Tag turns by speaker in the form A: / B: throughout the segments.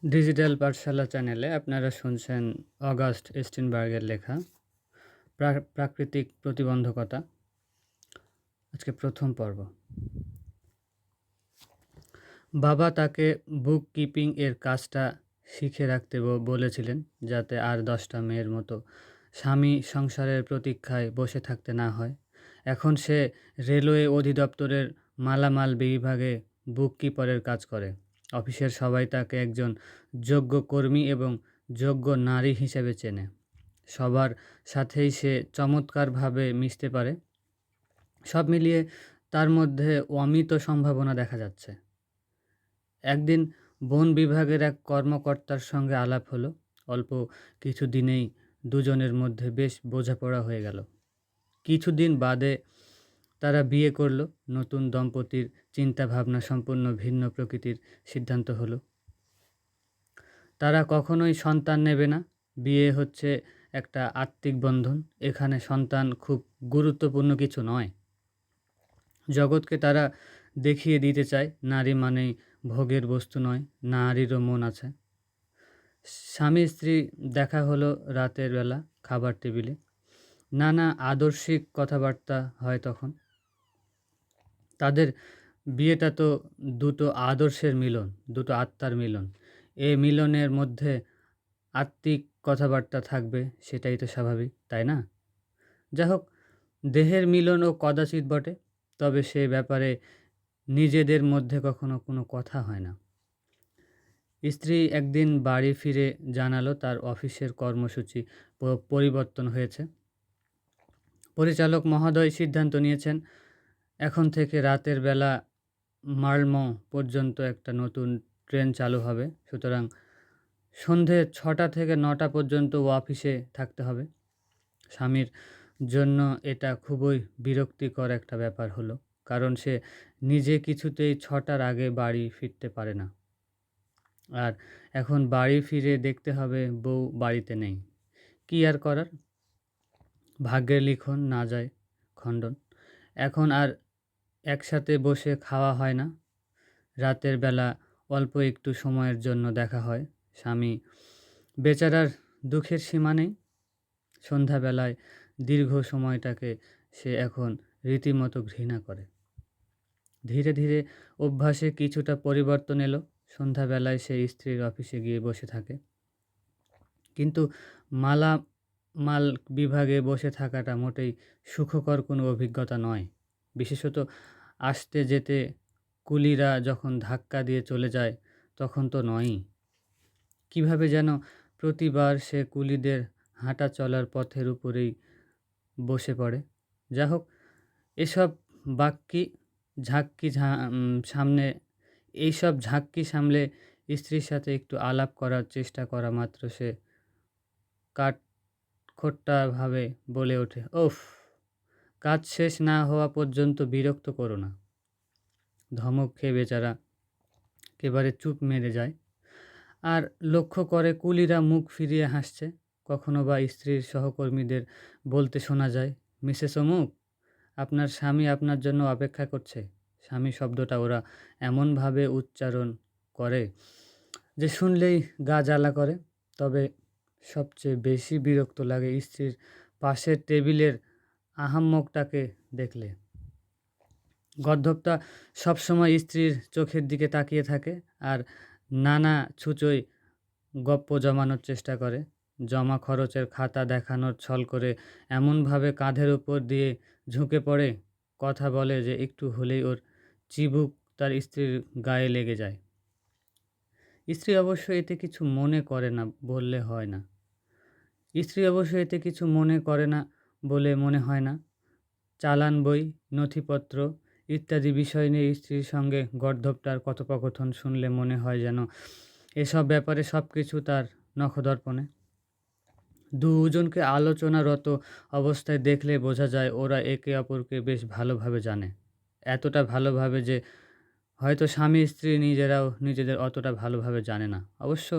A: Digital পাঠশালা চ্যানেলে আপনারা শুনছেন অগাস্ট স্টিনবার্গের লেখা প্রাকৃতিক প্রতিবন্ধকতা। আজকে প্রথম পর্ব। বাবা তাকে বুক কিপিং এর কাজটা শিখে রাখতে বলেছিলেন, যাতে আর 10টা মেয়ের মতো স্বামী সংসারের প্রতীক্ষায় বসে থাকতে না হয়। এখন সে রেলওয়ে অধিদপ্তরের মালামাল বিভাগে বুক কিপারের কাজ করে। অফিসের সবাই তাকে একজন যোগ্য কর্মী এবং যোগ্য নারী হিসেবে চেনে। সবার সাথেই সে চমৎকারভাবে মিশতে পারে। সব মিলিয়ে তার মধ্যে অমিত সম্ভাবনা দেখা যাচ্ছে। একদিন বন বিভাগের এক কর্মকর্তার সঙ্গে আলাপ হলো। অল্প কিছু দিনেই দুজনের মধ্যে বেশ বোঝাপড়া হয়ে গেল। কিছুদিন বাদে তারা বিয়ে করল। নতুন দম্পতির চিন্তাভাবনা সম্পূর্ণ ভিন্ন প্রকৃতির সিদ্ধান্ত হলো। তারা কখনোই সন্তান নেবে না। বিয়ে হচ্ছে একটা আত্মিক বন্ধন। এখানে সন্তান খুব গুরুত্বপূর্ণ কিছু নয়। জগৎকে তারা দেখিয়ে দিতে চায়, নারী মানেই ভোগের বস্তু নয়, নারীরও মন আছে। স্বামী স্ত্রী দেখা হলো রাতের বেলা খাবার টেবিলে। নানা আদর্শিক কথাবার্তা হয় তখন। তাদের বিয়েটা তো দুটো আদর্শের মিলন, দুটো আত্মার মিলন। এ মিলনের মধ্যে আত্মিক কথাবার্তা থাকবে, সেটাই তো স্বাভাবিক, তাই না? যা হোক, দেহের মিলনও কদাচিৎ বটে, তবে সে ব্যাপারে নিজেদের মধ্যে কখনো কোনো কথা হয় না। স্ত্রী একদিন বাড়ি ফিরে জানালো তার অফিসের কর্মসূচি পরিবর্তন হয়েছে। পরিচালক মহোদয় সিদ্ধান্ত নিয়েছেন, এখন থেকে রাতের বেলা মালমো পর্যন্ত একটা নতুন ট্রেন চালু হবে। সুতরাং সন্ধে 6টা থেকে 9টা পর্যন্ত ও অফিসে থাকতে হবে। স্বামীর জন্য এটা খুবই বিরক্তিকর একটা ব্যাপার হলো, কারণ সে নিজে কিছুতেই 6টার আগে বাড়ি ফিরতে পারে না। আর এখন বাড়ি ফিরে দেখতে হবে বউ বাড়িতে নেই। কি আর করার? ভাগ্যের লিখন না যায় খণ্ডন। এখন আর একসাথে বসে খাওয়া হয় না। রাতের বেলা অল্প একটু সময়ের জন্য দেখা হয়। স্বামী বেচারার দুঃখের সীমা নেই। সন্ধ্যাবেলায় দীর্ঘ সময়টাকে সে এখন রীতিমতো ঘৃণা করে। ধীরে ধীরে অভ্যাসে কিছুটা পরিবর্তন এলো। সন্ধ্যাবেলায় সে স্ত্রীর অফিসে গিয়ে বসে থাকে। কিন্তু মালামাল বিভাগে বসে থাকাটা মোটেই সুখকর কোনো অভিজ্ঞতা নয়। বিশেষত আসতে যেতে কুলিরা যখন ধাক্কা দিয়ে চলে যায়, তখন তো নয়ই। কিভাবে যেন প্রতিবার সে কুলিদের হাঁটা চলার পথের উপরেই বসে পড়ে। যা হোক, এসব বাক্যি ঝাঁক্কি সামনে এইসব ঝাঁক্কি সামলে স্ত্রীর সাথে একটু আলাপ করার চেষ্টা করা মাত্র সে কাঠখোট্টাভাবে বলে ওঠে, ওফ, কাজ শেষ না হওয়া পর্যন্ত বিরক্ত করো না। ধমক খেয়ে বেচারা একেবারে চুপ মেরে যায়। আর লক্ষ্য করে কুলিরা মুখ ফিরিয়ে হাসছে। কখনো বা স্ত্রীর সহকর্মীদের বলতে শোনা যায়, মিসেস অমুক, আপনার স্বামী আপনার জন্য অপেক্ষা করছে। স্বামী শব্দটা ওরা এমনভাবে উচ্চারণ করে যে শুনলেই গা জ্বালা করে। তবে সবচেয়ে বেশি বিরক্ত লাগে স্ত্রীর পাশের টেবিলের আহাম্মকটাকে দেখলে। গর্দভটা সবসময় স্ত্রীর চোখের দিকে তাকিয়ে থাকে আর নানা ছুঁচোয় গপ্প জমানোর চেষ্টা করে। জমা খরচের খাতা দেখানোর ছল করে এমনভাবে কাঁধের উপর দিয়ে ঝুঁকে পড়ে কথা বলে যে একটু হলেই ওর চিবুক তার স্ত্রীর গায়ে লেগে যায়। স্ত্রী অবশ্য এতে কিছু মনে করে না বললে হয় না। স্ত্রী অবশ্য এতে কিছু মনে করে না বলে মনে হয় না। চালান বই, নথিপত্র ইত্যাদি বিষয় নিয়ে স্ত্রীর সঙ্গে গর্দভটার কথোপকথন শুনলে মনে হয় যেন এসব ব্যাপারে সব কিছু তার নখদর্পণে। দুজনকে আলোচনারত অবস্থায় দেখলে বোঝা যায় ওরা একে অপরকে বেশ ভালোভাবে জানে। এতটা ভালোভাবে যে হয়তো স্বামী স্ত্রী নিজেরাও নিজেদের অতটা ভালোভাবে জানে না। অবশ্য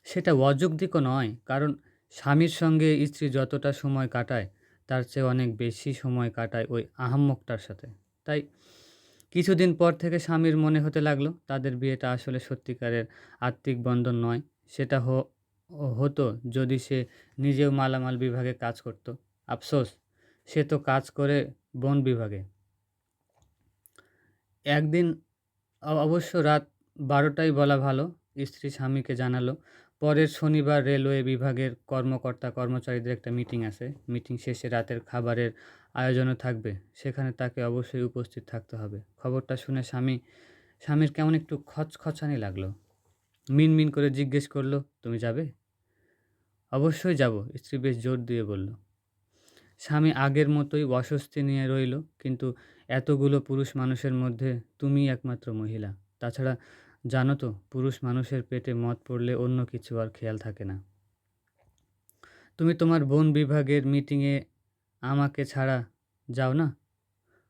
A: সেটা অযৌক্তিকও নয়, কারণ স্বামীর সঙ্গে স্ত্রী যতটা সময় কাটায় তার চেয়ে অনেক বেশি সময় কাটায় ওই আহাম্মকটার সাথে। তাই কিছুদিন পর থেকে স্বামীর মনে হতে লাগলো তাদের বিয়েটা আসলে সত্যিকারের আত্মিক বন্ধন নয়। সেটা হতো যদি সে নিজেও মালামাল বিভাগে কাজ করত। আফসোস, সে তো কাজ করে বন বিভাগে। একদিন অবশ্য রাত ১২টায় বলা ভালো, স্ত্রী স্বামীকে জানালো, পরের শনিবার রেলওয়ে বিভাগের কর্মচারীদের একটা মিটিং আছে। মিটিং শেষে রাতের খাবারের আয়োজনও থাকবে। সেখানে তাকে অবশ্যই উপস্থিত থাকতে হবে। খবরটা শুনে স্বামীর কেমন একটু খচখচানি লাগলো। মিনমিন করে জিজ্ঞেস করলো, তুমি যাবে? অবশ্যই যাব, স্ত্রী বেশ জোর দিয়ে বলল। স্বামী আগের মতোই অস্বস্তি নিয়ে রইল, কিন্তু এতগুলো পুরুষ মানুষের মধ্যে তুমিই একমাত্র মহিলা। তাছাড়া জানো তো, পুরুষ মানুষের পেটে মদ পড়লে অন্য কিছু আর খেয়াল থাকে না। তুমি তোমার বোন বিভাগের মিটিংয়ে আমাকে ছাড়া যাও না?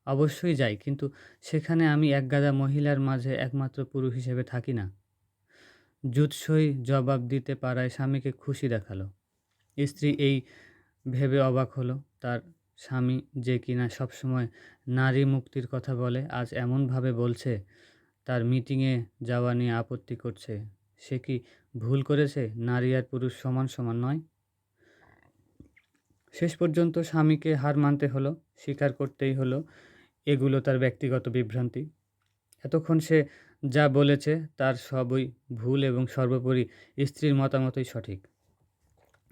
A: অবশ্যই যাই, কিন্তু সেখানে আমি একগাদা মহিলার মাঝে একমাত্র পুরুষ হিসেবে থাকি না। জুৎসই জবাব দিতে পারায় স্বামীকে খুশি দেখালো। স্ত্রী এই ভেবে অবাক হলো, তার স্বামী যে কিনা সবসময় নারী মুক্তির কথা বলে, আজ এমনভাবে বলছে তার মিটিংয়ে যাওয়া নিয়ে আপত্তি করছে। সে কি ভুল করেছে? নারী আর পুরুষ সমান সমান নয়? শেষ পর্যন্ত স্বামীকে হার মানতে হলো, স্বীকার করতেই হলো এগুলো তার ব্যক্তিগত বিভ্রান্তি। এতক্ষণ সে যা বলেছে তার সবই ভুল এবং সর্বোপরি স্ত্রীর মতামতই সঠিক।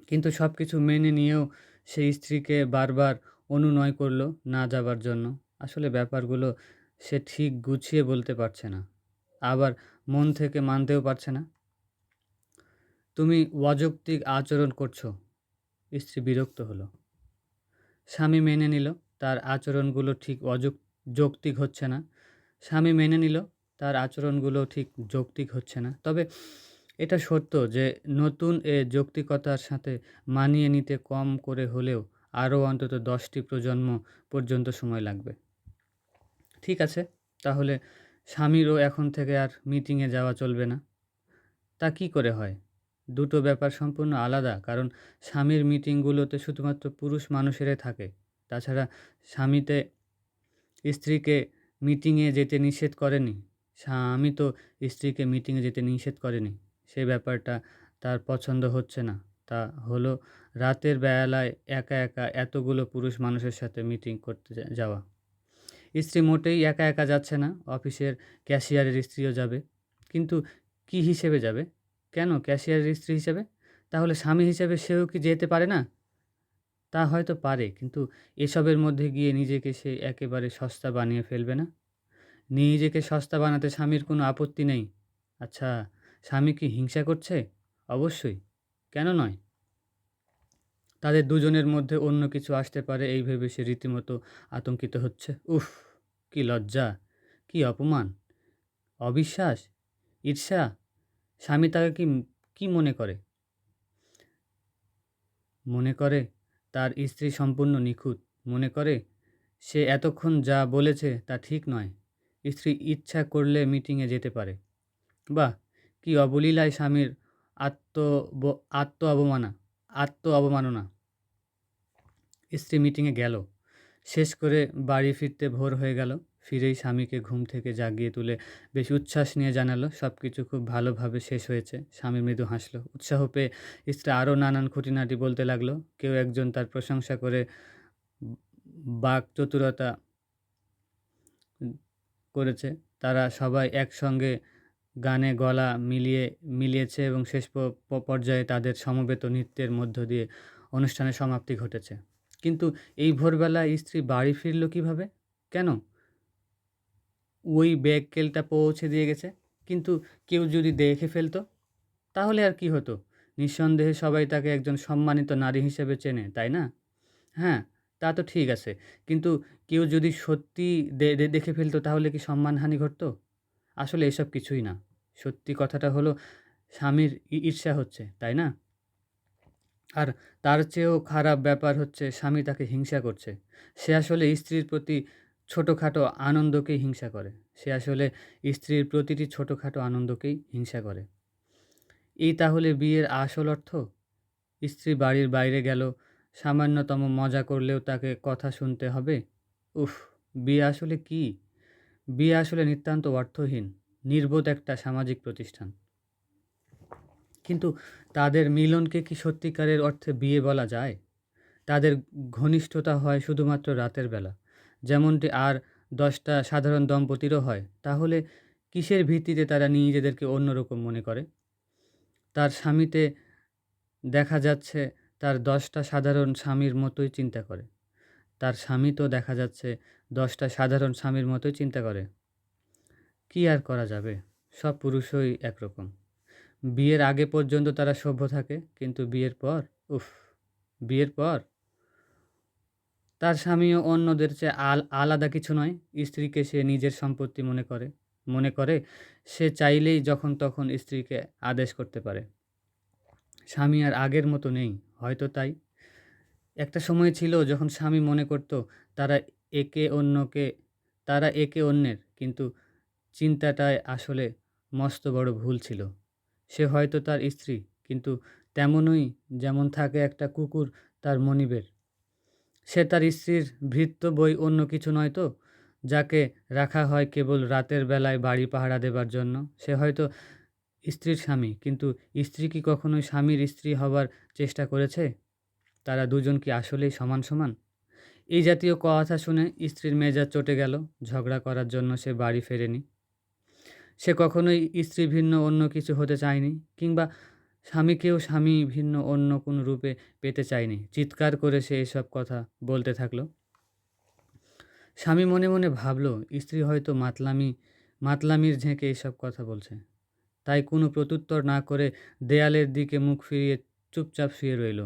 A: কিন্তু সব কিছু মেনে নিয়েও সে স্ত্রীকে বারবার অনুনয় করল না যাবার জন্য। আসলে ব্যাপারগুলো সে ঠিক গুছিয়ে বলতে পারছে না, আবার মন থেকে মানতেও পারছে না। তুমি অযৌক্তিক আচরণ করছো। স্ত্রী বিরক্ত হলো। স্বামী মেনে নিল তার আচরণগুলো ঠিক যৌক্তিক হচ্ছে না। স্বামী মেনে নিল তার আচরণগুলো ঠিক যৌক্তিক হচ্ছে না। তবে এটা সত্য যে নতুন এ যৌক্তিকতার সাথে মানিয়ে নিতে কম করে হলেও আরও অন্তত 10টি প্রজন্ম পর্যন্ত সময় লাগবে। ঠিক আছে, তাহলে স্বামীরও এখন থেকে আর মিটিংয়ে যাওয়া চলবে না। তা কী করে হয়? দুটো ব্যাপার সম্পূর্ণ আলাদা। কারণ স্বামীর মিটিংগুলোতে শুধুমাত্র পুরুষ মানুষেরাই থাকে। তাছাড়া স্বামীতে স্ত্রীকে মিটিংয়ে যেতে নিষেধ করেনি। স্বামী তো স্ত্রীকে মিটিংয়ে যেতে নিষেধ করেনি। সে ব্যাপারটা তার পছন্দ হচ্ছে না। তা হলো রাতের বেলায় একা একা এতগুলো পুরুষ মানুষের সাথে মিটিং করতে যাওয়া। স্ত্রী মোটেই একা একা যাচ্ছে না, অফিসের ক্যাশিয়ারের স্ত্রীও যাবে। কিন্তু কী হিসেবে যাবে? কেন ক্যাশিয়ারের স্ত্রী হিসেবে? তাহলে স্বামী হিসেবে সেও কি যেতে পারে না? তা হয়তো পারে, কিন্তু এসবের মধ্যে গিয়ে নিজেকে সে একেবারে সস্তা বানিয়ে ফেলবে না? নিজেকে সস্তা বানাতে স্বামীর কোনো আপত্তি নেই। আচ্ছা, স্বামী কি হিংসা করছে? অবশ্যই। কেন নয়? তাদের দুজনের মধ্যে অন্য কিছু আসতে পারে এই ভেবে সে রীতিমতো আতঙ্কিত হচ্ছে। উফ! কী লজ্জা! কী অপমান! অবিশ্বাস! ঈর্ষা! স্বামী তাকে কি মনে করে? মনে করে তার স্ত্রী সম্পূর্ণ নিখুঁত। মনে করে সে এতক্ষণ যা বলেছে তা ঠিক নয়। স্ত্রী ইচ্ছা করলে মিটিংয়ে যেতে পারে। বাহ! কী অবলীলায় স্বামীর আত্মব আত্ম অবমানা আত্ম অবমাননা! স্ত্রী মিটিংয়ে গেল। শেষ করে বাড়ি ফিরতে ভোর হয়ে গেল। ফিরেই স্বামীকে ঘুম থেকে জাগিয়ে তুলে বেশ উচ্ছ্বাস নিয়ে জানালো সব কিছু খুব ভালোভাবে শেষ হয়েছে। স্বামী মৃদু হাসল। উৎসাহ পেয়ে স্ত্রী আরও নানান খুঁটিনাটি বলতে লাগলো। কেউ একজন তার প্রশংসা করে বাকচতুরতা করেছে। তারা সবাই একসঙ্গে গানে গলা মিলিয়েছে এবং শেষ পর্যায়ে তাদের সমবেত নৃত্যের মধ্য দিয়ে অনুষ্ঠানের সমাপ্তি ঘটেছে। কিন্তু এই ভোরবেলায় স্ত্রী বাড়ি ফিরল কীভাবে? কেন? ওই ব্যাককেলটা পৌঁছে দিয়ে গেছে। কিন্তু কেউ যদি দেখে ফেলত? তাহলে আর কি হতো? নিঃসন্দেহে সবাই তাকে একজন সম্মানিত নারী হিসেবে চেনে, তাই না? হ্যাঁ, তা তো ঠিক আছে। কিন্তু কেউ যদি সত্যিই দেখে ফেলত তাহলে কি সম্মানহানি ঘটতো? আসলে এসব কিছুই না। সত্যি কথাটা হলো স্বামীর ঈর্ষা হচ্ছে, তাই না? আর তার চেয়েও খারাপ ব্যাপার হচ্ছে স্বামী তাকে হিংসা করছে। সে আসলে স্ত্রীর প্রতি ছোটোখাটো আনন্দকেই হিংসা করে। সে আসলে স্ত্রীর প্রতিটি ছোটোখাটো আনন্দকেই হিংসা করে। এই তাহলে বিয়ের আসল অর্থ? স্ত্রী বাড়ির বাইরে গেল, সামান্যতম মজা করলেও তাকে কথা শুনতে হবে? উফ! বিয়ে আসলে কী? বিয়ে আসলে নিতান্ত অর্থহীন, নির্বোধ একটা সামাজিক প্রতিষ্ঠান। কিন্তু তাদের মিলনকে কি সত্যিকারের অর্থে বিয়ে বলা যায়? তাদের ঘনিষ্ঠতা হয় শুধুমাত্র রাতের বেলা, যেমনটি আর ১০টা সাধারণ দম্পতিরও হয়। তাহলে কিসের ভিত্তিতে তারা নিজেদেরকে অন্যরকম মনে করে? তার স্বামীতে দেখা যাচ্ছে তার ১০টা সাধারণ স্বামীর মতোই চিন্তা করে। তার স্বামী তো দেখা যাচ্ছে ১০টা সাধারণ স্বামীর মতোই চিন্তা করে। কি আর করা যাবে? সব পুরুষই একরকম। বিয়ের আগে পর্যন্ত তারা সভ্য থাকে, কিন্তু বিয়ের পর, উফ! বিয়ের পর তার স্বামীও অন্যদের চেয়ে আলাদা কিছু নয়। স্ত্রীকে সে নিজের সম্পত্তি মনে করে। মনে করে সে চাইলেই যখন তখন স্ত্রীকে আদেশ করতে পারে। স্বামী আর আগের মতো নেই, হয়তো তাই। একটা সময় ছিল যখন স্বামী মনে করত তারা একে অন্যকে তারা একে অন্যের, কিন্তু চিন্তাটায় আসলে মস্ত বড় ভুল ছিল। সে হয়তো তার স্ত্রী, কিন্তু তেমনই যেমন থাকে একটা কুকুর তার মনিবের। সে তার স্ত্রীর ভৃত্য বৈ অন্য কিছু নয় তো, যাকে রাখা হয় কেবল রাতের বেলায় বাড়ি পাহারা দেবার জন্য। সে হয়তো স্ত্রীর স্বামী, কিন্তু স্ত্রী কি কখনোই স্বামীর স্ত্রী হবার চেষ্টা করেছে? তারা দুজন কি আসলেই সমান সমান? এই জাতীয় কথা শুনে স্ত্রীর মেজাজ চটে গেল। ঝগড়া করার জন্য সে বাড়ি ফেরেনি। সে কখনোই স্ত্রী ভিন্ন অন্য কিছু হতে চায়নি, কিংবা স্বামীকেও স্বামী ভিন্ন অন্য কোনো রূপে পেতে চায়নি। চিৎকার করে সে এসব কথা বলতে থাকলো। স্বামী মনে মনে ভাবল, স্ত্রী হয়তো মাতলামির ঝেঁকে এসব কথা বলছে। তাই কোনো প্রত্যুত্তর না করে দেয়ালের দিকে মুখ ফিরিয়ে চুপচাপ শুয়ে রইল।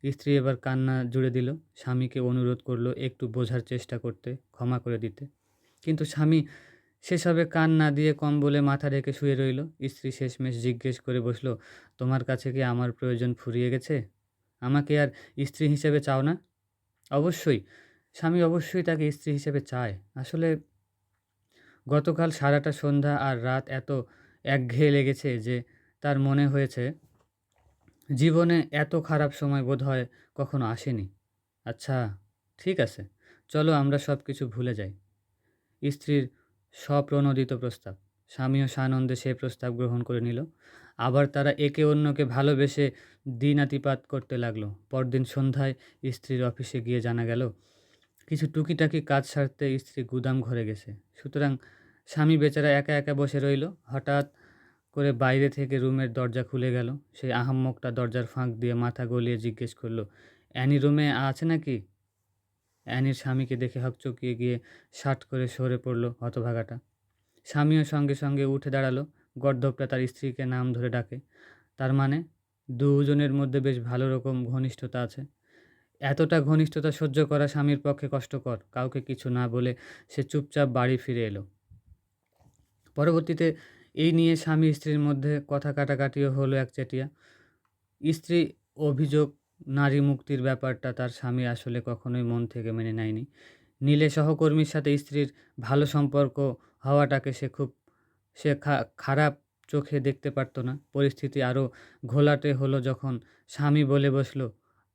A: স্ত্রী এবার কান্না জুড়ে দিল। স্বামীকে অনুরোধ করলো একটু বোঝার চেষ্টা করতে, ক্ষমা করে দিতে। কিন্তু স্বামী সেসবে কান না দিয়ে কম্বলে মাথা রেখে শুয়ে রইল। স্ত্রী শেষমেশ জিজ্ঞেস করে বসল, তোমার কাছে কি আমার প্রয়োজন ফুরিয়ে গেছে? আমাকে আর স্ত্রী হিসেবে চাও না? অবশ্যই। স্বামী অবশ্যই তাকে স্ত্রী হিসেবে চায়। আসলে গতকাল সারাটা সন্ধ্যা আর রাত এত একঘেয়ে লেগেছে যে তার মনে হয়েছে জীবনে এত খারাপ সময় বোধহয় কখনো আসেনি। আচ্ছা, ঠিক আছে, চলো আমরা সব কিছু ভুলে যাই। স্ত্রীর স্বপ্রণোদিত প্রস্তাব। স্বামীও সানন্দে সে প্রস্তাব গ্রহণ করে নিল। আবার তারা একে অন্যকে ভালোবেসে দিনাতিপাত করতে লাগলো। পরদিন সন্ধ্যায় স্ত্রীর অফিসে গিয়ে জানা গেল কিছু টুকিটাকি কাজ সারতে স্ত্রী গুদাম ঘরে গেছে। সুতরাং স্বামী বেচারা একা একা বসে রইল। হঠাৎ করে বাইরে থেকে রুমের দরজা খুলে গেল। সেই আহাম্মকটা দরজার ফাঁক দিয়ে মাথা গলিয়ে জিজ্ঞেস করলো, অ্যানি রুমে আছে নাকি? অ্যানির স্বামীকে দেখে হকচকিয়ে গিয়ে সাট করে সরে পড়ল হতভাগাটা। স্বামীও সঙ্গে সঙ্গে উঠে দাঁড়ালো। গর্দভটা তার স্ত্রীকে নাম ধরে ডাকে। তার মানে দুজনের মধ্যে বেশ ভালো রকম ঘনিষ্ঠতা আছে। এতটা ঘনিষ্ঠতা সহ্য করা স্বামীর পক্ষে কষ্টকর। কাউকে কিছু না বলে সে চুপচাপ বাড়ি ফিরে এলো। পরবর্তীতে এই নিয়ে স্বামী স্ত্রীর মধ্যে কথা কাটাকাটিও হলো একচেটিয়া। স্ত্রী অভিযোগ, নারী মুক্তির ব্যাপারটা তার স্বামী আসলে কখনোই মন থেকে মেনে নেয়নি। নীলে সহকর্মীর সাথে স্ত্রীর ভালো সম্পর্ক হওয়াটাকে সে খারাপ চোখে দেখতে পারত না। পরিস্থিতি আরও ঘোলাটে হলো যখন স্বামী বলে বসলো,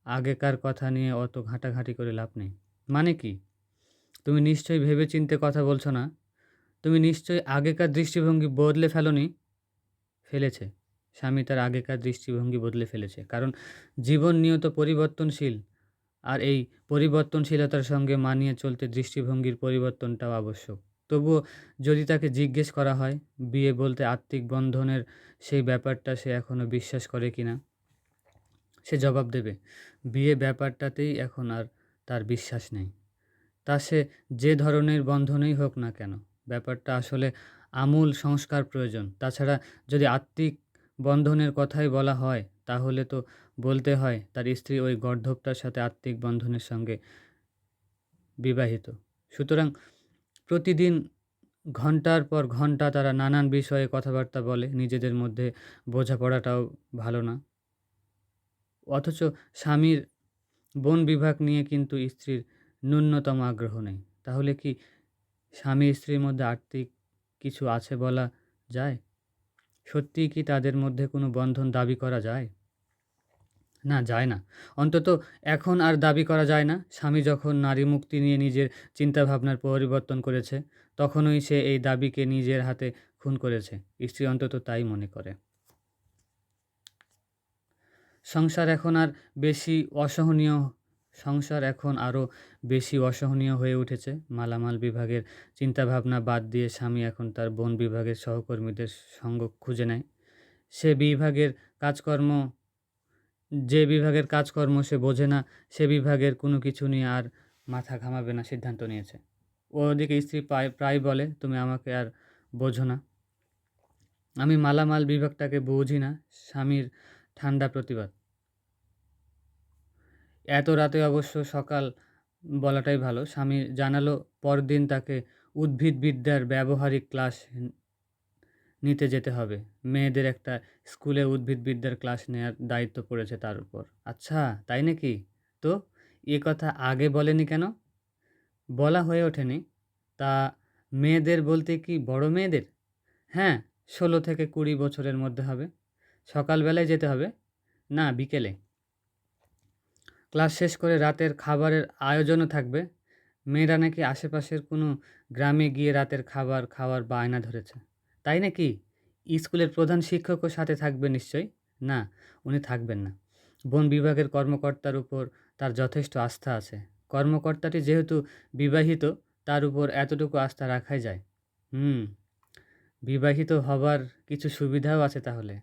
A: আগেকার কথা নিয়ে অত ঘাঁটাঘাঁটি করে লাভ নেই। মানে কি? তুমি নিশ্চয়ই ভেবেচিন্তে কথা বলছো না? তুমি নিশ্চয়ই আগেকার দৃষ্টিভঙ্গি বদলে ফেলেছে। স্বামী তার আগেকার দৃষ্টিভঙ্গি বদলে ফেলেছে। কারণ জীবন নিয়ত পরিবর্তনশীল। আর এই পরিবর্তনশীলতার সঙ্গে মানিয়ে চলতে দৃষ্টিভঙ্গির পরিবর্তনটাও আবশ্যক। তবুও যদি তাকে জিজ্ঞেস করা হয়, বিয়ে বলতে আত্মিক বন্ধনের সেই ব্যাপারটা সে এখনো বিশ্বাস করে কিনা, সে জবাব দেবে, বিয়ে ব্যাপারটাতেই এখন আর তার বিশ্বাস নেই। তা সে যে ধরনের বন্ধনেই হোক না কেন, ব্যাপারটা আসলে আমূল সংস্কার প্রয়োজন। তাছাড়া যদি আত্মিক বন্ধনের কথাই বলা হয়, তাহলে তো বলতে হয় তার স্ত্রী ওই গর্দভটার সাথে আত্মিক বন্ধনের সঙ্গে বিবাহিত। সুতরাং প্রতিদিন ঘন্টার পর ঘন্টা তারা নানান বিষয়ে কথাবার্তা বলে। নিজেদের মধ্যে বোঝাপড়াটাও ভালো না। অথচ স্বামীর বন বিভাগ নিয়ে কিন্তু স্ত্রীর ন্যূনতম আগ্রহ নেই। তাহলে কি স্বামী স্ত্রীর মধ্যে আত্মিক কিছু আছে বলা যায়? সত্যিই কি তাদের মধ্যে কোনো বন্ধন দাবি করা যায়? না, যায় না। অন্তত এখন আর দাবি করা যায় না। স্বামী যখন নারী মুক্তি নিয়ে নিজের চিন্তাভাবনার পরিবর্তন করেছে, তখনই সে এই দাবিকে নিজের হাতে খুন করেছে। স্ত্রী অন্তত তাই মনে করে। সংসার এখন আর বেশি অসহনীয় সংসার এখন আরও বেশি অসহনীয় হয়ে উঠেছে। মালামাল বিভাগের চিন্তাভাবনা বাদ দিয়ে স্বামী এখন তার বন বিভাগের সহকর্মীদের সঙ্গ খুঁজে নেয়। সে বিভাগের কাজকর্ম যে বিভাগের কাজকর্ম সে বোঝে না, সে বিভাগের কোনো কিছু নিয়ে আর মাথা ঘামাবে না সিদ্ধান্ত নিয়েছে। ওদিকে স্ত্রী প্রায় বলে, "তুমি আমাকে আর বোঝো না। আমি মালামাল বিভাগটাকে বুঝি না।" স্বামীর ঠান্ডা প্রতিবাদ। এত রাতে অবশ্য সকাল বলাটাই ভালো। স্বামী জানালো পরদিন তাকে উদ্ভিদবিদ্যার ব্যবহারিক ক্লাস নিতে যেতে হবে। মেয়েদের একটা স্কুলে উদ্ভিদবিদ্যার ক্লাস নেয়ার দায়িত্ব পড়েছে তার উপর। আচ্ছা, তাই নাকি? তো এ কথা আগে বলেনি কেন? বলা হয়ে ওঠেনি। তা মেয়েদের বলতে কি বড় মেয়েদের? হ্যাঁ, ১৬ থেকে ২০ বছরের মধ্যে হবে। সকালবেলায় যেতে হবে? না, বিকেলে। ক্লাস শেষ করে রাতের খাবারের আয়োজনও থাকবে। মেয়েরা নাকি আশেপাশের কোনো গ্রামে গিয়ে রাতের খাবার খাওয়ার বায়না ধরেছে। তাই নাকি? স্কুলের প্রধান শিক্ষকও সাথে থাকবে নিশ্চয়ই? না, উনি থাকবেন না। বন বিভাগের কর্মকর্তার উপর তার যথেষ্ট আস্থা আছে। কর্মকর্তাটি যেহেতু বিবাহিত, তার উপর এতটুকু আস্থা রাখাই যায়। হুম, বিবাহিত হবার কিছু সুবিধাও আছে তাহলে।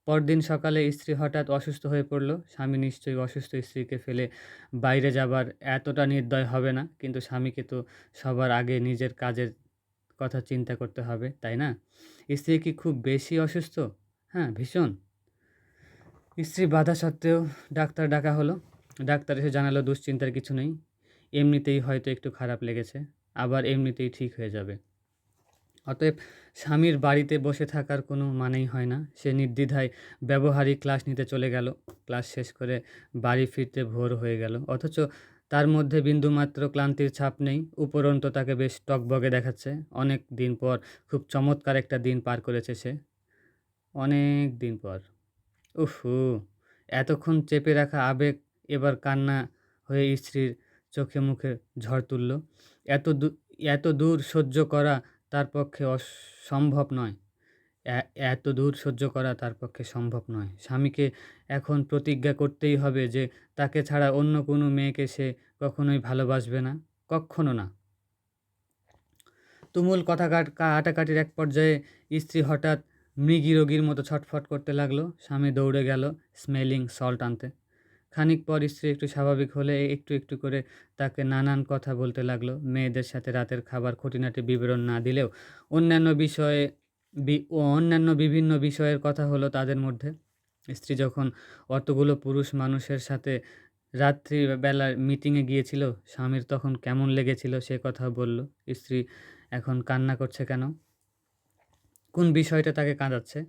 A: পরদিন সকালে স্ত্রী হঠাৎ অসুস্থ হয়ে পড়ল। স্বামী নিশ্চয়ই অসুস্থ স্ত্রীকে ফেলে বাইরে যাবার এতটা নির্দয় হবে না। কিন্তু স্বামীকে তো সবার আগে নিজের কাজের কথা চিন্তা করতে হবে, তাই না? স্ত্রী কি খুব বেশি অসুস্থ? হ্যাঁ, ভীষণ। স্ত্রীর বাধা সত্ত্বেও ডাক্তার ডাকা হলো। ডাক্তার এসে জানালো দুশ্চিন্তার কিছু নেই। এমনিতেই হয়তো একটু খারাপ লেগেছে। আবার এমনিতেই ঠিক হয়ে যাবে। অতএব স্বামীর বাড়িতে বসে থাকার কোনো মানেই হয় না। সে নির্দ্বিধায় ব্যবহারিক ক্লাস নিতে চলে গেল। ক্লাস শেষ করে বাড়ি ফিরতে ভোর হয়ে গেল। অথচ তার মধ্যে বিন্দুমাত্র ক্লান্তির ছাপ নেই। উপরন্তু তাকে বেশ টগবগে দেখাচ্ছে। অনেক দিন পর খুব চমৎকার একটা দিন পার করেছে সে। অনেক দিন পর। উফু! এতক্ষণ চেপে রাখা আবেগ এবার কান্না হয়ে স্ত্রীর চোখে মুখে ঝড় তুলল। এত দূ এত দূর সহ্য করা তার পক্ষে সম্ভব নয়। এ এত দূর সহ্য করা তার পক্ষে সম্ভব নয়। স্বামীকে এখন প্রতিজ্ঞা করতেই হবে যে তাকে ছাড়া অন্য কোনো মেয়েকে সে কখনোই ভালোবাসবে না। কক্ষনো না। তুমুল কথা কাটাকাটির এক পর্যায়ে স্ত্রী হঠাৎ মৃগী রোগীর মতো ছটফট করতে লাগলো। স্বামী দৌড়ে গেল স্মেলিং সল্ট আনতে। খানিক পর স্ত্রী একটু স্বাভাবিক হলে একটু একটু করে তাকে নানান কথা বলতে লাগলো। মেয়েদের সাথে রাতের খাবার খুঁটিনাটি বিবরণ না দিলেও অন্যান্য বিষয়ে অন্যান্য বিভিন্ন বিষয়ের কথা হলো তাদের মধ্যে। স্ত্রী যখন অতগুলো পুরুষ মানুষের সাথে রাত্রিবেলা মিটিংয়ে গিয়েছিল, স্বামীর তখন কেমন লেগেছিল সে কথাও বলল। স্ত্রী এখন কান্না করছে কেন? কোন বিষয়টা তাকে কাঁদাচ্ছে?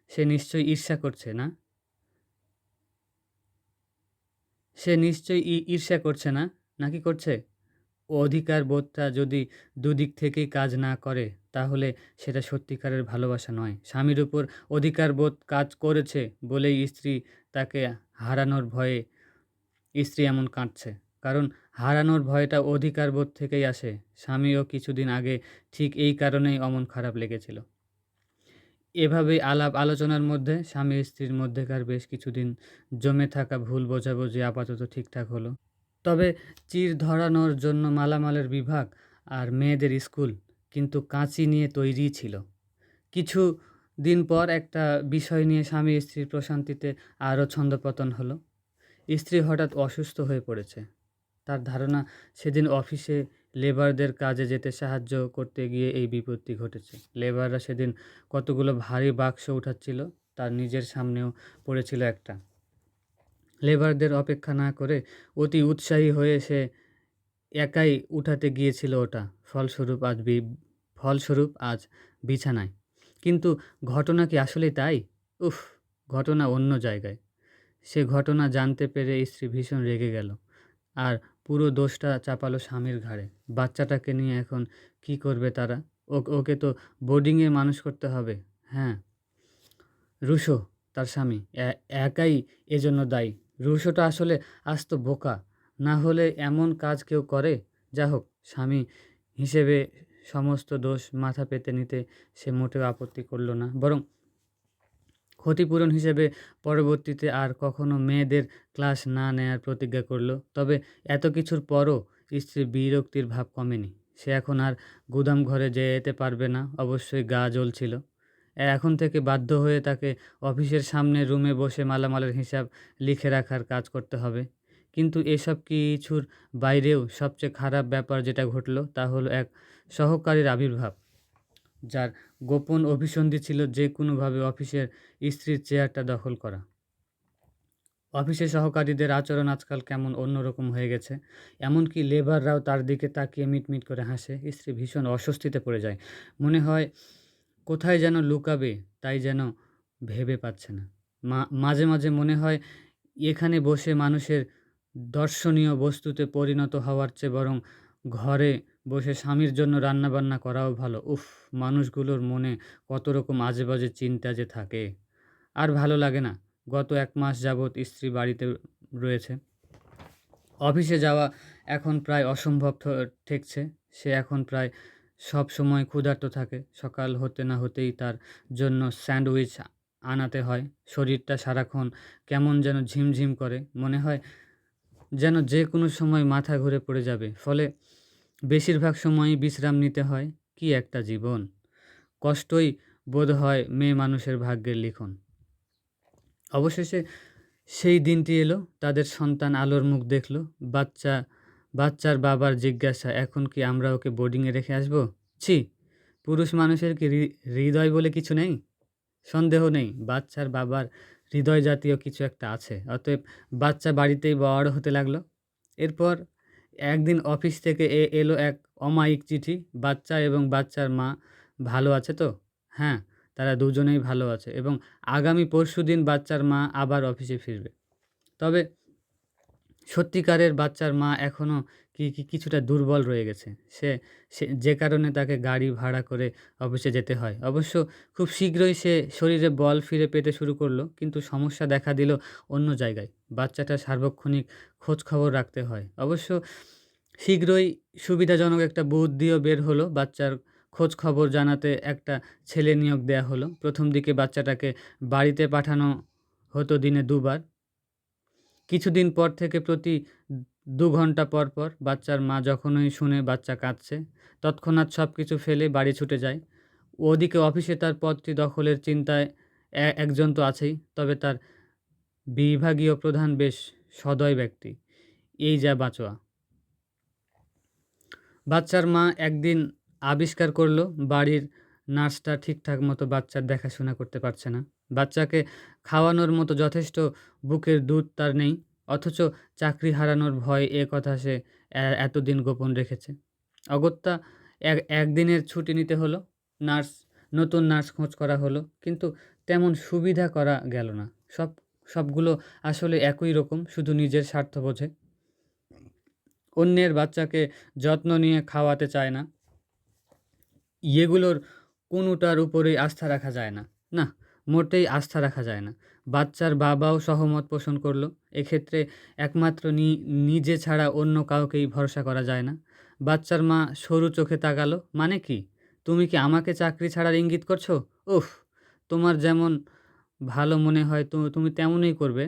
A: সে নিশ্চয়ই ঈর্ষা করছে, না? সে নিশ্চয়ই ঈর্ষা করছে না, নাকি করছে? অধিকার বোধটা যদি দুদিক থেকেই কাজ না করে, তাহলে সেটা সত্যিকারের ভালোবাসা নয়। স্বামীর উপর অধিকার বোধ কাজ করেছে বলেই তাকে হারানোর ভয়ে স্ত্রী এমন কাঁদছে। কারণ হারানোর ভয়টা অধিকার বোধ থেকেই আসে। স্বামীও কিছুদিন আগে ঠিক এই কারণেই অমন খারাপ লেগেছিল। এভাবেই আলাপ আলোচনার মধ্যে স্বামী স্ত্রীর মধ্যেকার বেশ কিছুদিন জমে থাকা ভুল বোঝাবুঝি আপাতত ঠিকঠাক হলো। তবে চির ধরানোর জন্য মালামালের বিভাগ আর মেয়েদের স্কুল কিন্তু কাঁচি নিয়ে তৈরিই ছিল। কিছু দিন পর একটা বিষয় নিয়ে স্বামী স্ত্রীর প্রশান্তিতে আরও ছন্দপতন হলো। স্ত্রী হঠাৎ অসুস্থ হয়ে পড়েছে। তার ধারণা সেদিন অফিসে লেবারদের কাজে যেতে সাহায্য করতে গিয়ে এই বিপত্তি ঘটেছে। লেবাররা সেদিন কতগুলো ভারী বাক্স উঠাচ্ছিল, তার নিজের সামনেও পড়েছিল একটা। লেবারদের অপেক্ষা না করে অতি উৎসাহী হয়ে সে একাই উঠাতে গিয়েছিল ওটা। ফলস্বরূপ আজ বিছানায়। কিন্তু ঘটনা কি আসলেই তাই? উফ! ঘটনা অন্য জায়গায়। সে ঘটনা জানতে পেরে স্ত্রী ভীষণ রেগে গেল। আর পুরো দোষটা চাপালো স্বামীর ঘাড়ে। বাচ্চাটাকে নিয়ে এখন কী করবে তারা? ওকে তো বোর্ডিংয়ে মানুষ করতে হবে। হ্যাঁ, রুশো তার স্বামী একাই এজন্য দায়ী। রুশোটা আসলে আস্ত বোকা। না হলে এমন কাজ কেউ করে? যা হোক, স্বামী হিসেবে সমস্ত দোষ মাথা পেতে নিতে সে মোটেও আপত্তি করল না। বরং ক্ষতিপূরণ হিসেবে পরবর্তীতে আর কখনো মেয়েদের ক্লাস না নেয়ার প্রতিজ্ঞা করল। তবে এত কিছুর পরও স্ত্রীর বিরক্তির ভাব কমেনি। সে এখন আর গুদামঘরে যেতে পারবে না, অবশ্যই গা জ্বলছিল। এখন থেকে বাধ্য হয়ে তাকে অফিসের সামনের রুমে বসে মালামালের হিসাব লিখে রাখার কাজ করতে হবে। কিন্তু এসব কিছুর বাইরেও সবচেয়ে খারাপ ব্যাপার যেটা ঘটল তা হলো এক সহকারীর আবির্ভাব, যার গোপন অভিসন্ধি ছিল যে কোনোভাবে অফিসের স্ত্রীর চেয়ারটা দখল করা। অফিসের সহকারীদের আচরণ আজকাল কেমন অন্যরকম হয়ে গেছে। এমনকি লেবাররাও তার দিকে তাকিয়ে মিটমিট করে হাসে। স্ত্রী ভীষণ অস্বস্তিতে পড়ে যায়। মনে হয় কোথায় যেন লুকাবে, তাই যেন ভেবে পাচ্ছে না। মাঝে মাঝে মনে হয় এখানে বসে মানুষের দর্শনীয় বস্তুতে পরিণত হওয়ার চেয়ে বরং ঘরে বসে স্বামীর জন্য রান্নাবান্না করাও ভালো। উফ! মানুষগুলোর মনে কত রকম আজেবাজে চিন্তা যে থাকে। আর ভালো লাগে না। গত ১ মাস যাবৎ স্ত্রী বাড়িতে রয়েছে। অফিসে যাওয়া এখন প্রায় অসম্ভব ঠেকছে। সে এখন প্রায় সবসময় ক্ষুধার্ত থাকে। সকাল হতে না হতেই তার জন্য স্যান্ডউইচ আনাতে হয়। শরীরটা সারাক্ষণ কেমন যেন ঝিমঝিম করে। মনে হয় যেন যেকোনো সময় মাথা ঘুরে পড়ে যাবে। ফলে বেশিরভাগ সময়ই বিশ্রাম নিতে হয়। কী একটা জীবন! কষ্টই বোধহয় মেয়েমানুষের ভাগ্যের লিখন। অবশেষে সেই দিনটি এলো। তাদের সন্তান আলোর মুখ দেখল। বাচ্চার বাবার জিজ্ঞাসা, "এখন কি আমরা ওকে বোর্ডিংয়ে রেখে আসবো?" ছি! পুরুষ মানুষের কি হৃদয় বলে কিছু নেই? সন্দেহ নেই বাচ্চার বাবার হৃদয় জাতীয় কিছু একটা আছে। অতএব বাচ্চা বাড়িতেই বড় হতে লাগলো। এরপর একদিন অফিস থেকে এলো এক অমায়িক চিঠি। বাচ্চা এবং বাচ্চার মা ভালো আছে তো? হ্যাঁ, তারা দুজনেই ভালো আছে এবং আগামী পরশুদিন বাচ্চার মা আবার অফিসে ফিরবে। তবে সত্যিকারের বাচ্চার মা এখনও কিছুটা দুর্বল রয়ে গেছে। সে সে যে কারণে তাকে গাড়ি ভাড়া করে অফিসে যেতে হয়। অবশ্য খুব শীঘ্রই সে শরীরে বল ফিরে পেতে শুরু করল। কিন্তু সমস্যা দেখা দিল অন্য জায়গায়। বাচ্চাটার সার্বক্ষণিক খোঁজখবর রাখতে হয়। অবশ্য শীঘ্রই সুবিধাজনক একটা বুদ্ধিও বের হলো। বাচ্চার খোঁজখবর জানাতে একটা ছেলে নিয়োগ দেয়া হলো। প্রথম দিকে বাচ্চাটাকে বাড়িতে পাঠানো হতো দিনে ২ বার। কিছুদিন পর থেকে প্রতি ২ ঘন্টা পর পর বাচ্চার মা যখনই শুনে বাচ্চা কাঁদছে, তৎক্ষণাৎ সবকিছু ফেলে বাড়ি ছুটে যায়। ওদিকে অফিসে তার পদটি দখলের চিন্তায় একজন তো আছেই, তবে তার বিভাগীয় প্রধান বেশ সদয় ব্যক্তি। এই যা বাঁচোয়া। বাচ্চার মা একদিন আবিষ্কার করল বাড়ির নার্সটা ঠিকঠাক মতো বাচ্চার দেখাশোনা করতে পারছে না। বাচ্চাকে খাওয়ানোর মতো যথেষ্ট বুকের দুধ তার নেই। অথচ চাকরি হারানোর ভয় এ কথা সে এতদিন গোপন রেখেছে। অগত্যা একদিনের ছুটি নিতে হলো। নতুন নার্স খোঁজ করা হলো। কিন্তু তেমন সুবিধা করা গেল না। সবগুলো আসলে একই রকম, শুধু নিজের স্বার্থ বোঝে। অন্যের বাচ্চাকে যত্ন নিয়ে খাওয়াতে চায় না। এগুলোর কোনোটার উপরেই আস্থা রাখা যায় না। না, মোটেই আস্থা রাখা যায় না। বাচ্চার বাবাও সহমত পোষণ করল। এক্ষেত্রে একমাত্র নিজে ছাড়া অন্য কাউকেই ভরসা করা যায় না। বাচ্চার মা সরু চোখে তাকালো। মানে কি? তুমি কি আমাকে চাকরি ছাড়ার ইঙ্গিত করছো? উফ! তোমার যেমন ভালো মনে হয় তুমি তেমনই করবে।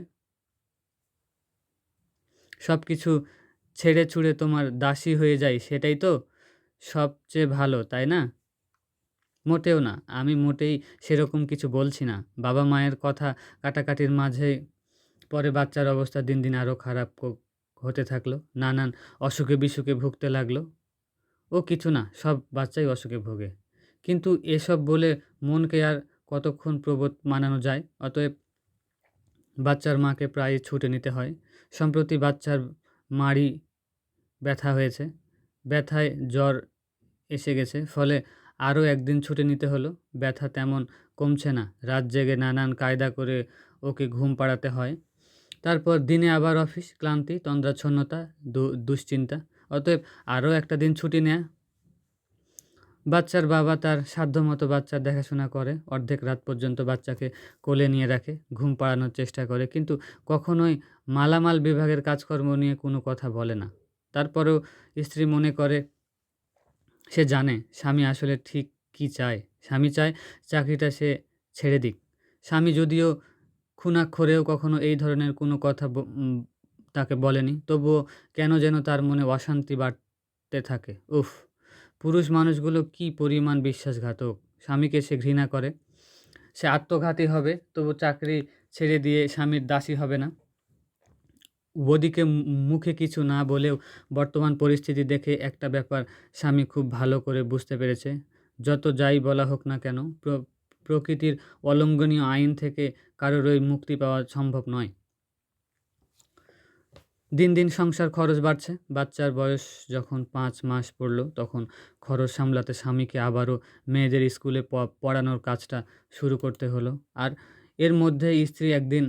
A: সবকিছু ছেড়ে ছুড়ে তোমার দাসী হয়ে যাই, সেটাই তো সবচেয়ে ভালো, তাই না? মোটেও না। আমি মোটেই সেরকম কিছু বলছি না। বাবা-মায়ের কথা কাটাকাটির মাঝে পরে বাচ্চার অবস্থা দিন দিন আরও খারাপ হতে থাকলো। নানান অসুখে-বিসুখে ভুগতে লাগলো। ও কিছু না, সব বাচ্চাই অসুখে ভোগে। কিন্তু এসব বলে মনকে আর কতক্ষণ প্রবোধ মানানো যায়? অতএব বাচ্চার মাকে প্রায়ই ছুটে নিতে হয়। সম্প্রতি বাচ্চার মাড়ি ব্যথা হয়েছে। ব্যথায় জ্বর এসে গেছে। ফলে আরও একদিন ছুটি নিতে হলো। ব্যথা তেমন কমছে না। রাত জেগে নানান কায়দা করে ওকে ঘুম পাড়াতে হয়। তারপর দিনে আবার অফিস, ক্লান্তি, তন্দ্রাচ্ছন্নতা, দুশ্চিন্তা। অতএব আরও একটা দিন ছুটি নেয়া। বাচ্চার বাবা তার সাধ্যমতো বাচ্চার দেখাশোনা করে, অর্ধেক রাত পর্যন্ত বাচ্চাকে কোলে নিয়ে রাখে, ঘুম পাড়ানোর চেষ্টা করে, কিন্তু কখনোই মালামাল বিভাগের কাজকর্ম নিয়ে কোনো কথা বলে না। তারপরেও স্ত্রী মনে করে, সে জানে স্বামী আসলে ঠিক কী চায়। স্বামী চায় চাকরিটা সে ছেড়ে দিক। স্বামী যদিও খুনাক্ষরেও কখনো এই ধরনের কোনো কথা তাকে বলেনি, তবুও কেন যেন তার মনে অশান্তি বাড়তে থাকে। উফ! পুরুষ মানুষগুলো কী পরিমাণ বিশ্বাসঘাতক! স্বামীকে সে ঘৃণা করে। সে আত্মঘাতী হবে, তবু চাকরি ছেড়ে দিয়ে স্বামীর দাসী হবে না। ওদিকে মুখে কিছু না বলেও বর্তমান পরিস্থিতি দেখে একটা ব্যাপার স্বামী খুব ভালো করে বুঝতে পেরেছে। যত যাই বলা হোক না কেন, প্রকৃতির অলঙ্ঘনীয় আইন থেকে কারোরই মুক্তি পাওয়া সম্ভব নয়। দিন দিন সংসার খরচ বাড়ছে। বাচ্চার বয়স যখন 5 মাস পড়ল, তখন খরচ সামলাতে স্বামীকে আবারও মেয়েদের স্কুলে পড়ানোর কাজটা শুরু করতে হলো। আর এর মধ্যে স্ত্রী একদিন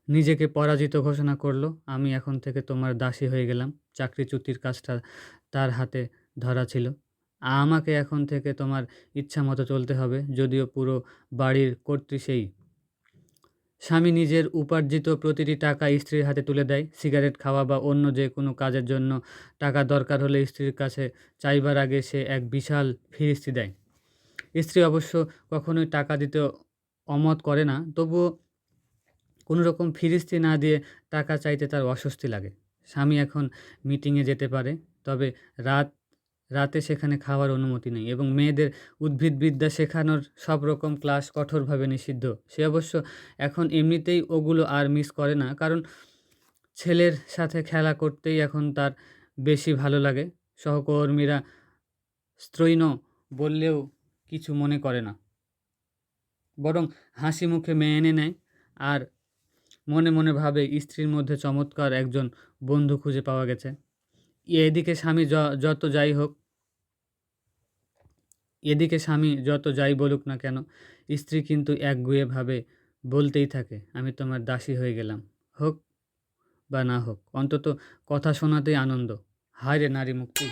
A: নিজেকে পরাজিত ঘোষণা করলো, আমি এখন থেকে তোমার দাসী হয়ে গেলাম। চাকরিচ্যুতির কাজটা তার হাতে ধরা ছিল। আমাকে এখন থেকে তোমার ইচ্ছামতো চলতে হবে, যদিও পুরো বাড়ির কর্ত্রী সেই। স্বামী নিজের উপার্জিত প্রতিটি টাকা স্ত্রীর হাতে তুলে দেয়। সিগারেট খাওয়া বা অন্য যে কোনো কাজের জন্য টাকা দরকার হলে স্ত্রীর কাছে চাইবার আগে সে এক বিশাল ফিরিস্তি দেয়। স্ত্রী অবশ্য কখনোই টাকা দিতে অমত করে না, তবুও কোনো রকম ফিরিস্তি না দিয়ে টাকা চাইতে তার অস্বস্তি লাগে। স্বামী এখন মিটিংয়ে যেতে পারে, তবে রাতে সেখানে খাওয়ার অনুমতি নেই, এবং মেয়েদের উদ্ভিদবিদ্যা শেখানোর সব রকম ক্লাস কঠোরভাবে নিষিদ্ধ। সে অবশ্য এখন এমনিতেই ওগুলো আর মিস করে না, কারণ ছেলের সাথে খেলা করতেই এখন তার বেশি ভালো লাগে। সহকর্মীরা স্ত্রৈণ বললেও কিছু মনে করে না, বরং হাসি মুখে মেনে নেয়। আর মনে মনে ভাবে, স্ত্রীর মধ্যে চমৎকার একজন বন্ধু খুঁজে পাওয়া গেছে। এদিকে স্বামী যত যাই বলুক না কেন, স্ত্রী কিন্তু একগুঁয়ে ভাবে বলতেই থাকে, আমি তোমার দাসী হয়ে গেলাম। হোক বা না হোক, অন্তত কথা শোনাতেই আনন্দ। হায় রে নারী মুক্তি!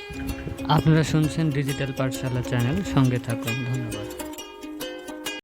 A: আপনারা শুনছেন ডিজিটাল পাঠশালা চ্যানেল, সঙ্গে থাকুন। ধন্যবাদ।